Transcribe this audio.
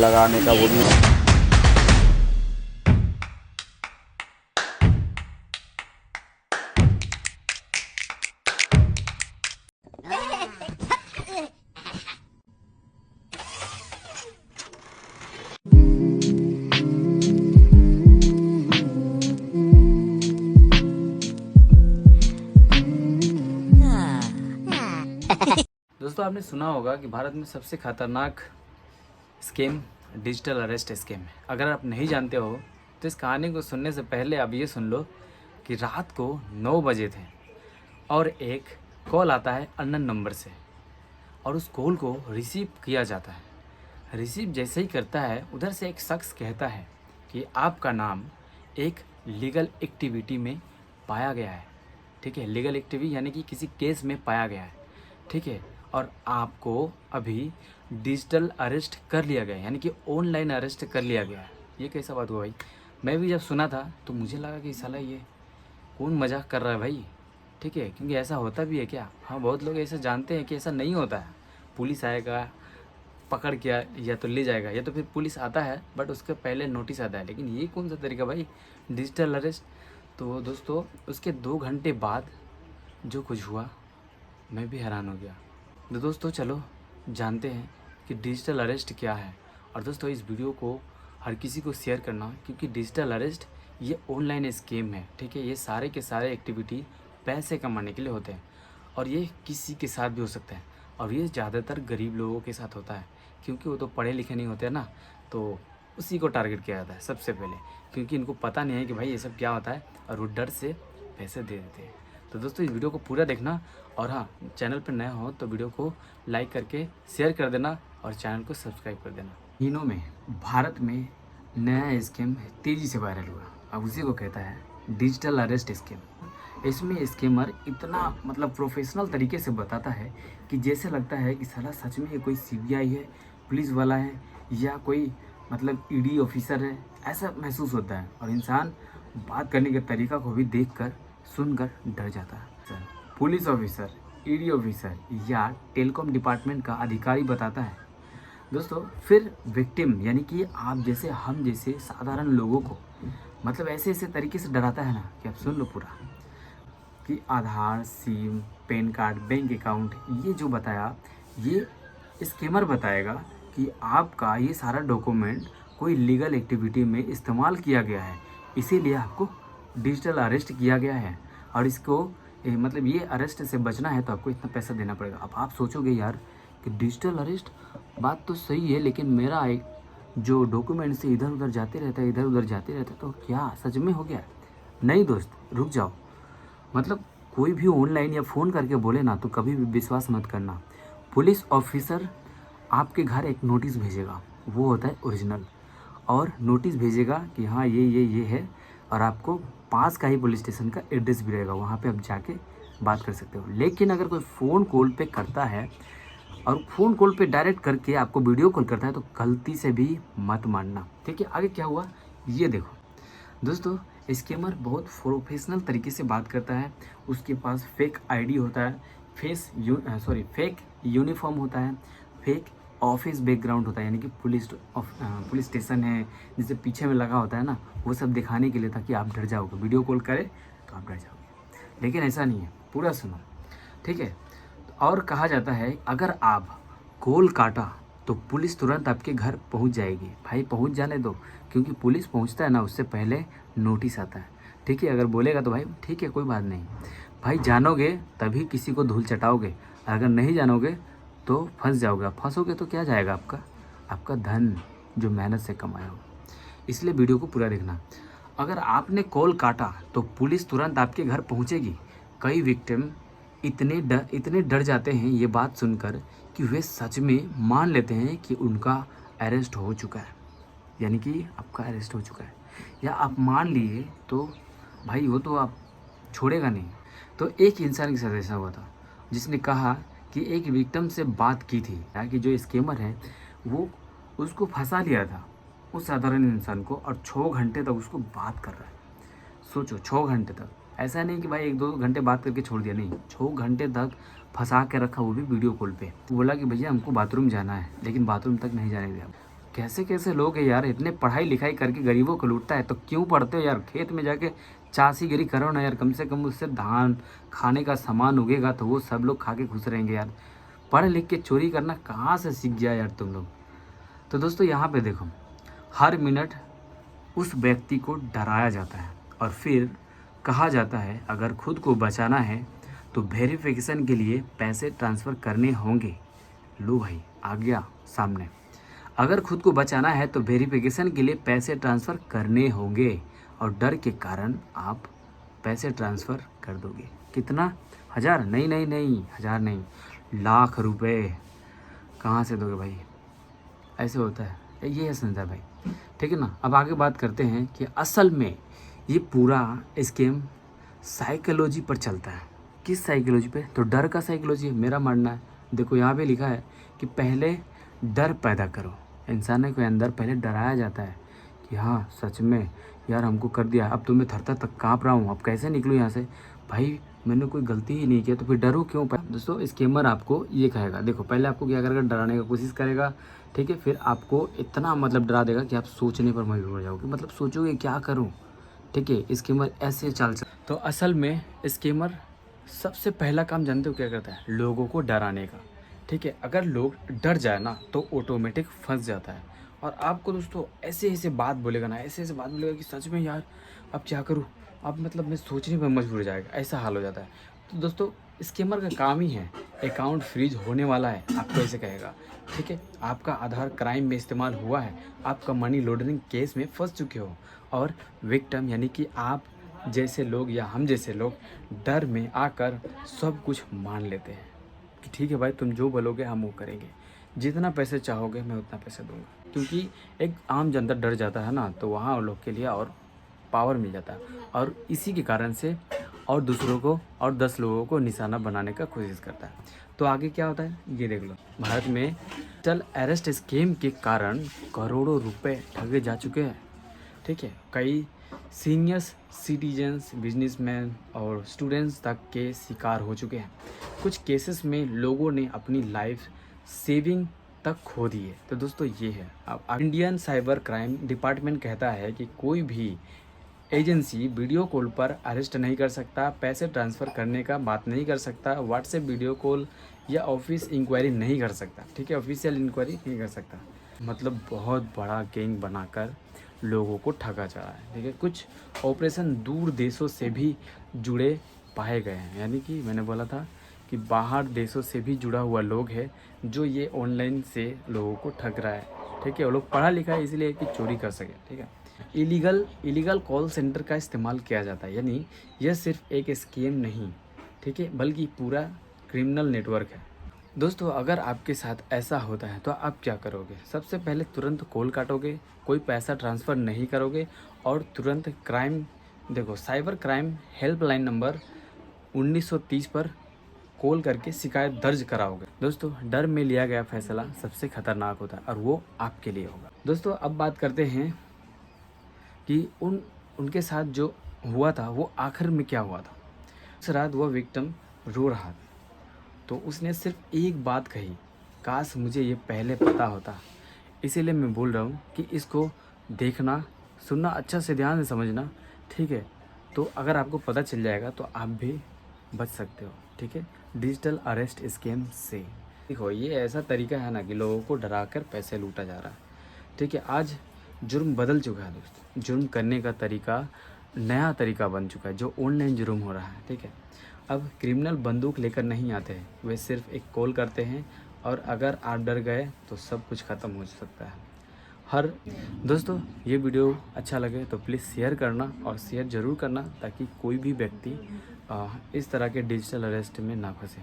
लगाने का वो भी। दोस्तों आपने सुना होगा कि भारत में सबसे खतरनाक स्कीम डिजिटल अरेस्ट स्कीम है। अगर आप नहीं जानते हो तो इस कहानी को सुनने से पहले आप ये सुन लो कि रात को 9 बजे थे और एक कॉल आता है अननोन नंबर से और उस कॉल को रिसीव किया जाता है। रिसीव जैसे ही करता है उधर से एक शख्स कहता है कि आपका नाम एक लीगल एक्टिविटी में पाया गया है। ठीक है, लीगल एक्टिविटी यानी कि किसी केस में पाया गया है। ठीक है, और आपको अभी डिजिटल अरेस्ट कर लिया गया है, यानी कि ऑनलाइन अरेस्ट कर लिया गया है। ये कैसा बात हुआ भाई? मैं भी जब सुना था तो मुझे लगा कि साला ये कौन मजाक कर रहा है भाई। ठीक है, क्योंकि ऐसा होता भी है क्या? हाँ, बहुत लोग ऐसा जानते हैं कि ऐसा नहीं होता है। पुलिस आएगा, पकड़ के या तो ले जाएगा या तो फिर पुलिस आता है, बट उसके पहले नोटिस आता है। लेकिन ये कौन सा तरीका भाई, डिजिटल अरेस्ट? तो दोस्तों उसके 2 घंटे बाद जो कुछ हुआ मैं भी हैरान हो गया। तो दोस्तों चलो जानते हैं कि डिजिटल अरेस्ट क्या है। और दोस्तों इस वीडियो को हर किसी को शेयर करना, क्योंकि डिजिटल अरेस्ट ये ऑनलाइन स्कीम है। ठीक है, ये सारे के सारे एक्टिविटी पैसे कमाने के लिए होते हैं और ये किसी के साथ भी हो सकता है। और ये ज़्यादातर गरीब लोगों के साथ होता है, क्योंकि वो तो पढ़े लिखे नहीं होते हैं ना, तो उसी को टारगेट किया जाता है सबसे पहले, क्योंकि इनको पता नहीं है कि भाई ये सब क्या होता है और वो डर से पैसे दे देते हैं। तो दोस्तों इस वीडियो को पूरा देखना और हाँ, चैनल पर नए हो तो वीडियो को लाइक करके शेयर कर देना और चैनल को सब्सक्राइब कर देना। दिनों में भारत में नया स्कीम तेज़ी से वायरल हुआ। अब उसी को कहता है डिजिटल अरेस्ट स्कीम। इसमें स्कीमर इतना मतलब प्रोफेशनल तरीके से बताता है कि जैसे लगता है कि साला सच में ये कोई सीबीआई है, पुलिस वाला है या कोई मतलब ईडी ऑफिसर है, ऐसा महसूस होता है। और इंसान बात करने के तरीका को भी देखकर सुनकर डर जाता है। पुलिस ऑफिसर, ईडी ऑफिसर या टेलीकॉम डिपार्टमेंट का अधिकारी बताता है दोस्तों। फिर विक्टिम यानी कि आप जैसे हम जैसे साधारण लोगों को मतलब ऐसे ऐसे तरीके से डराता है ना कि आप सुन लो पूरा, कि Aadhaar, SIM, PAN card, bank account, ये जो बताया ये स्कैमर बताएगा कि आपका ये सारा डॉक्यूमेंट कोई लीगल एक्टिविटी में इस्तेमाल किया गया है, इसीलिए आपको डिजिटल अरेस्ट किया गया है। और इसको मतलब ये अरेस्ट से बचना है तो आपको इतना पैसा देना पड़ेगा। अब आप सोचोगे यार कि डिजिटल अरेस्ट, बात तो सही है, लेकिन मेरा एक जो डॉक्यूमेंट से इधर उधर जाते रहता है, इधर उधर जाते रहता है, तो क्या सच में हो गया? नहीं दोस्त, रुक जाओ। मतलब कोई भी ऑनलाइन या फ़ोन करके बोले ना तो कभी भी विश्वास मत करना। पुलिस ऑफिसर आपके घर एक नोटिस भेजेगा, वो होता है ओरिजिनल, और नोटिस भेजेगा कि हाँ ये है, और आपको पास का ही पुलिस स्टेशन का एड्रेस भी रहेगा, वहाँ पे आप जाके बात कर सकते हो। लेकिन अगर कोई फ़ोन कॉल पे करता है और फ़ोन कॉल पे डायरेक्ट करके आपको वीडियो कॉल करता है तो गलती से भी मत मानना। ठीक है, आगे क्या हुआ ये देखो दोस्तों। स्कैमर बहुत प्रोफेशनल तरीके से बात करता है। उसके पास फेक आईडी होता है, फेक यूनिफॉर्म होता है, फेक ऑफिस बैकग्राउंड होता है, यानी कि पुलिस स्टेशन है जिसे पीछे में लगा होता है ना, वो सब दिखाने के लिए, ताकि आप डर जाओगे। वीडियो कॉल करे तो आप डर जाओगे, लेकिन ऐसा नहीं है, पूरा सुनो। ठीक है, और कहा जाता है अगर आप कॉल काटा तो पुलिस तुरंत आपके घर पहुंच जाएगी। भाई पहुंच जाने दो, क्योंकि पुलिस पहुंचता है ना उससे पहले नोटिस आता है। ठीक है, अगर बोलेगा तो भाई ठीक है कोई बात नहीं, भाई जानोगे तभी किसी को धूल चटाओगे, अगर नहीं जानोगे तो फंस जाओगे। आप फंसोगे तो क्या जाएगा आपका धन जो मेहनत से कमाया हो। इसलिए वीडियो को पूरा देखना। अगर आपने कॉल काटा तो पुलिस तुरंत आपके घर पहुंचेगी। कई विक्टिम इतने डर जाते हैं ये बात सुनकर कि वे सच में मान लेते हैं कि उनका अरेस्ट हो चुका है, यानी कि आपका अरेस्ट हो चुका है, या आप मान लिए तो भाई वो तो आप छोड़ेगा नहीं। तो एक इंसान के साथ ऐसा हुआ था जिसने कहा कि एक विक्टिम से बात की थी कि जो स्कैमर है वो उसको फंसा लिया था, उस साधारण इंसान को, और 6 घंटे तक उसको बात कर रहा है। सोचो 6 घंटे तक, ऐसा नहीं कि भाई 1-2 घंटे बात करके छोड़ दिया, नहीं, 6 घंटे तक फंसा के रखा, वो भी वीडियो कॉल पे। बोला कि भैया हमको बाथरूम जाना है, लेकिन बाथरूम तक नहीं जाने दिया। कैसे कैसे लोग हैं यार, इतने पढ़ाई लिखाई करके गरीबों को लूटता है। तो क्यों पढ़ते हो यार, खेत में जाके चासीगिरी करो ना यार, कम से कम उससे धान खाने का सामान उगेगा तो वो सब लोग खा के खुश रहेंगे यार। पढ़ लिख के चोरी करना कहाँ से सीख गया यार तुम लोग। तो दोस्तों यहाँ पे देखो, हर मिनट उस व्यक्ति को डराया जाता है और फिर कहा जाता है अगर खुद को बचाना है तो वेरिफिकेशन के लिए पैसे ट्रांसफ़र करने होंगे। लो भाई आ गया सामने, अगर खुद को बचाना है तो वेरिफिकेशन के लिए पैसे ट्रांसफ़र करने होंगे और डर के कारण आप पैसे ट्रांसफ़र कर दोगे। कितना? 1000? नहीं नहीं नहीं, 1000 नहीं, लाख रुपए कहाँ से दोगे भाई। ऐसे होता है, ये है संजय भाई, ठीक है ना। अब आगे बात करते हैं कि असल में ये पूरा स्कीम साइकोलॉजी पर चलता है। किस साइकोलॉजी पे? तो डर का साइकोलॉजी है, मेरा मानना है। देखो यहाँ पे लिखा है कि पहले डर पैदा करो। इंसान के अंदर पहले डराया जाता है कि हाँ सच में यार हमको कर दिया, अब तो मैं थर तक काँप रहा हूँ, अब कैसे निकलूँ यहाँ से। भाई मैंने कोई गलती ही नहीं किया तो फिर डरो क्यों। दोस्तों स्कैमर आपको ये कहेगा, देखो पहले आपको क्या करेगा, डराने की कोशिश करेगा, ठीक है। फिर आपको इतना मतलब डरा देगा कि आप सोचने पर मजबूर हो जाओगे, मतलब सोचोगे क्या करूँ, ठीक है। स्कैमर ऐसे चाल सकता। तो असल में स्कैमर सबसे पहला काम जानते हो क्या करता है? लोगों को डराने का, ठीक है। अगर लोग डर जाए ना तो ऑटोमेटिक फंस जाता है। और आपको दोस्तों ऐसे ऐसे बात बोलेगा ना, ऐसे ऐसे बात बोलेगा कि सच में यार अब क्या करूँ, अब मतलब मैं सोचने पर मजबूर हो जाएगा, ऐसा हाल हो जाता है। तो दोस्तों स्कैमर का काम ही है अकाउंट फ्रीज होने वाला है, आपको ऐसे कहेगा, ठीक है। आपका आधार क्राइम में इस्तेमाल हुआ है, आपका मनी लॉन्ड्रिंग केस में फंस चुके हो और विक्टिम यानी कि आप जैसे लोग या हम जैसे लोग डर में आकर सब कुछ मान लेते हैं कि ठीक है भाई तुम जो बोलोगे हम वो करेंगे, जितना पैसे चाहोगे मैं उतना पैसे दूंगा। क्योंकि एक आम जनता डर जाता है ना, तो वहाँ उन लोग के लिए और पावर मिल जाता है और इसी के कारण से और दूसरों को और 10 लोगों को निशाना बनाने का कोशिश करता है। तो आगे क्या होता है ये देख लो। भारत में डिजिटल अरेस्ट स्कीम के कारण करोड़ों रुपए ठगे जा चुके हैं, ठीक है। कई सीनियर्स सिटीजन्स, बिजनेसमैन और स्टूडेंट्स तक के शिकार हो चुके हैं। कुछ केसेस में लोगों ने अपनी लाइफ सेविंग तक खो दी है। तो दोस्तों ये है, अब इंडियन साइबर क्राइम डिपार्टमेंट कहता है कि कोई भी एजेंसी वीडियो कॉल पर अरेस्ट नहीं कर सकता, पैसे ट्रांसफ़र करने का बात नहीं कर सकता, व्हाट्सएप वीडियो कॉल या ऑफिस इंक्वायरी नहीं कर सकता, ठीक है, ऑफिशियल इंक्वायरी नहीं कर सकता। मतलब बहुत बड़ा गैंग बनाकर लोगों को ठगा जा रहा है, ठीक है। कुछ ऑपरेशन दूर देशों से भी जुड़े पाए गए हैं, यानी कि मैंने बोला था कि बाहर देशों से भी जुड़ा हुआ लोग है जो ये ऑनलाइन से लोगों को ठग रहा है, ठीक है। वो लोग पढ़ा लिखा है इसलिए कि चोरी कर सके, ठीक है। इलीगल कॉल सेंटर का इस्तेमाल किया जाता है, यानी यह सिर्फ एक स्कीम नहीं, ठीक है, बल्कि पूरा क्रिमिनल नेटवर्क है। दोस्तों अगर आपके साथ ऐसा होता है तो आप क्या करोगे? सबसे पहले तुरंत कॉल काटोगे, कोई पैसा ट्रांसफ़र नहीं करोगे और तुरंत क्राइम, देखो साइबर क्राइम हेल्पलाइन नंबर 1930 पर कॉल करके शिकायत दर्ज कराओगे। दोस्तों डर में लिया गया फैसला सबसे खतरनाक होता है और वो आपके लिए होगा। दोस्तों अब बात करते हैं कि उनके साथ जो हुआ था वो आखिर में क्या हुआ था। उस रात वो विक्टिम रो रहा था, तो उसने सिर्फ एक बात कही, काश मुझे ये पहले पता होता। इसीलिए मैं बोल रहा हूँ कि इसको देखना सुनना अच्छा से ध्यान से समझना, ठीक है। तो अगर आपको पता चल जाएगा तो आप भी बच सकते हो, ठीक है, डिजिटल अरेस्ट स्कैम से। देखो ये ऐसा तरीका है ना कि लोगों को डरा कर पैसे लूटा जा रहा है, ठीक है। आज जुर्म बदल चुका है दोस्तों, जुर्म करने का तरीका नया तरीका बन चुका है जो ऑनलाइन जुर्म हो रहा है, ठीक है। अब क्रिमिनल बंदूक लेकर नहीं आते हैं, वे सिर्फ एक कॉल करते हैं और अगर आप डर गए तो सब कुछ ख़त्म हो सकता है। दोस्तों ये वीडियो अच्छा लगे तो प्लीज़ शेयर करना और शेयर ज़रूर करना ताकि कोई भी व्यक्ति इस तरह के डिजिटल अरेस्ट में ना फंसे।